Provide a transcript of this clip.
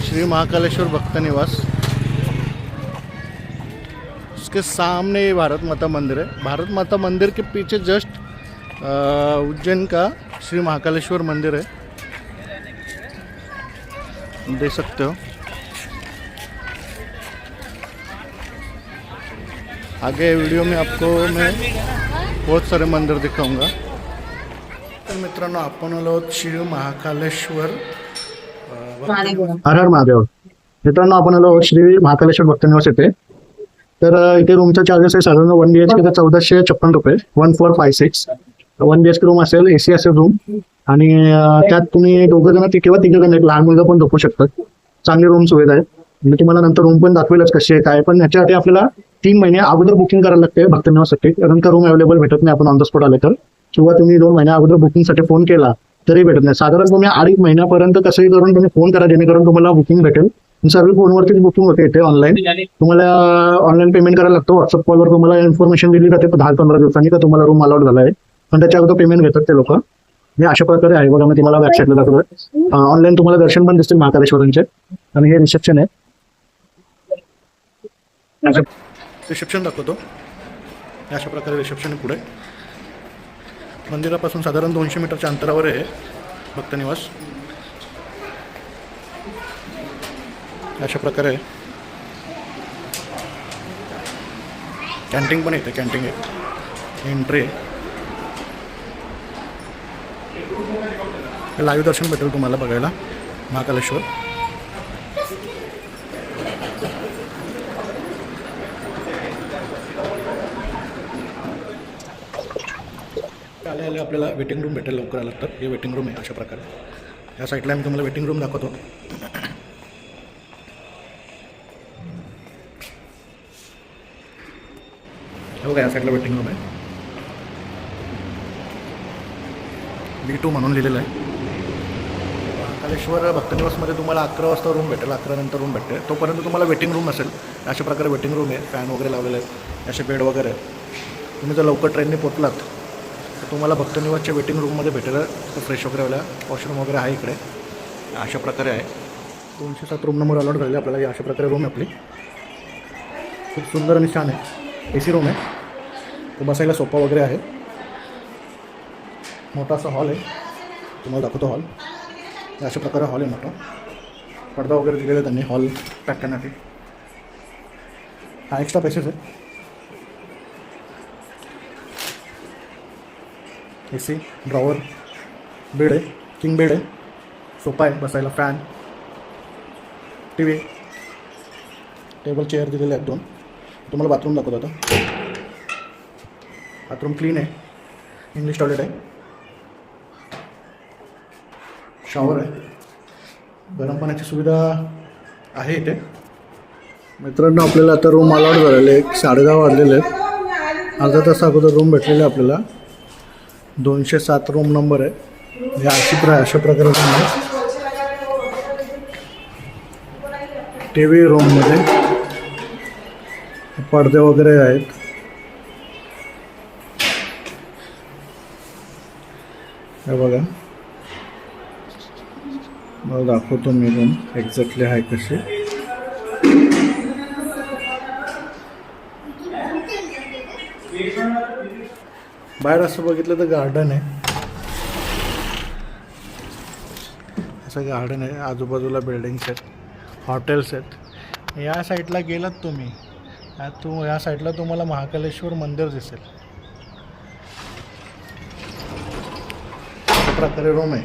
श्री महाकालेश्वर भक्त निवास, उसके सामने भारत माता मंदिर है। भारत माता मंदिर के पीछे जस्ट उज्जैन का श्री महाकालेश्वर मंदिर है, देख सकते हो। आगे वीडियो में आपको मैं बहुत सारे मंदिर दिखाऊंगा। तर मित्रांनो, आपण आलो श्री महाकालेश्वर हर हर महादेव। मित्रांनो, आपण आलो श्री महाकालेश्वर भक्त निवास येथे। तर इथे रूमचा चार्जेस आहे साधारण 1 BHK 1456 रुपये, 1456। 1 BHK रूम असेल, AC असेल रूम, आणि त्यात तुम्ही दोघं जण किंवा तिघं जण, एक लहान मुलगा पण झोपू शकतात। चांगली रूम सुविधा आहे। मी तुम्हाला नंतर रूम पण दाखवेलच कशी आहे काय, पण याच्यासाठी आपल्याला 3 महिने अगोदर बुकिंग करायला लागते भक्त निवाससाठी, कारण का रूम अवेलेबल भेटत नाही आपण ऑन द स्पॉट आले तर, किंवा तुम्ही 2 महिन्या अगोदर बुकिंगसाठी फोन केला तरी भेटत नाही। साधारण तुम्ही 2.5 महिन्यापर्यंत कसंही करून तुम्ही फोन करा, जेणेकरून तुम्हाला बुकिंग भेटेल। सर्व फोनवरतीच बुकिंग होते इथे ऑनलाईन। तुम्हाला ऑनलाईन पेमेंट करायला लागतो। व्हॉट्सअप कॉलवर तुम्हाला इन्फॉर्मेशन दिली जाते 10-15 दिवसांनी का तुम्हाला रूम अलाउड झाला आहे, पण त्याच्या अगोदर पेमेंट घेतात ते लोक। हे अशा प्रकारे आहे बघा, मी तुम्हाला वेबसाईटला दाखवतो। ऑनलाईन तुम्हाला दर्शन पण दिसतील महाकालेश्वरांचे, आणि हे रिसेप्शन आहे। रिसेप्शन दाखवतो, अशा प्रकारे रिसेप्शन पुढे मंदिरापासून साधारण 200 मीटरच्या अंतरावर आहे भक्त निवास। अशा प्रकारे आहे। कॅन्टीन पण येते, कॅन्टीन आहे, एंट्री आहे। लाईव्ह दर्शन भेटेल तुम्हाला बघायला महाकालेश्वर। आले आपल्याला वेटिंग रूम भेटेल लवकर आलं तर। हे वेटिंग रूम आहे अशा प्रकारे। या साईडला मी तुम्हाला वेटिंग रूम दाखवतो। बघा, या साईडला वेटिंग रूम आहे, B2 म्हणून लिहिलेलं आहे। महाकालेश्वर भक्तनिवासमध्ये तुम्हाला 11 वाजता रूम भेटेल, 11 नंतर रूम भेटते। तोपर्यंत तुम्हाला वेटिंग रूम असेल, अशा प्रकारे वेटिंग रूम आहे। फॅन वगैरे लावलेले आहेत, असे बेड वगैरे आहे। तुम्ही जर लवकर ट्रेनने पोचलात तर तुम्हाला भक्तनिवासच्या वेटिंग रूममध्ये भेटेल। फ्रेश वगैरे व्हायला वॉशरूम वगैरे आहे इकडे, अशा प्रकारे आहे। 207 रूम नंबर अलॉट झाले आपल्याला। अशा प्रकारे रूम आहे आपली, खूप सुंदर आणि छान आहे। AC रूम आहे, तो बसायला सोफा वगैरे आहे। मोठा असा हॉल आहे, तुम्हाला दाखवतो हॉल। अशा प्रकारे हॉल आहे मोठा, पडदा वगैरे दिलेला त्यांनी हॉल पॅक करण्यासाठी। हा एक्स्ट्रा पैसेच आहे। AC, ड्रॉवर, बेड आहे, किंग बेड आहे, सोफा आहे बसायला, फॅन, TV, टेबल चेअर दिलेले आहेत 2। तुम्हाला बाथरूम दाखवतो आता। बाथरूम क्लीन आहे, इंग्लिश टॉयलेट आहे, शॉवर आहे, गरम पाण्याची सुविधा आहे इथे। मित्रांनो, आपल्याला आता रूम अलॉट झालेले आहे, 10:30 वाजलेले आहेत। अर्धा तास अगोदर रूम भेटलेले आहे आपल्याला। 207 रूम नंबर आहे। हे अशा प्रकारे रूम आहे। TV रूममध्ये पडदे वगैरे आहेत। हे बघा, मला दाखवतो मी रूम एक्झॅक्टली आहे कशी। बाहेर असं बघितलं तर गार्डन आहे, असं गार्डन आहे। आजूबाजूला बिल्डिंग्स आहेत, हॉटेल्स आहेत। या साईडला गेलात तुम्ही, या साईडला तुम्हाला महाकालेश्वर मंदिर दिसेल। अशा प्रकारे रूम आहे।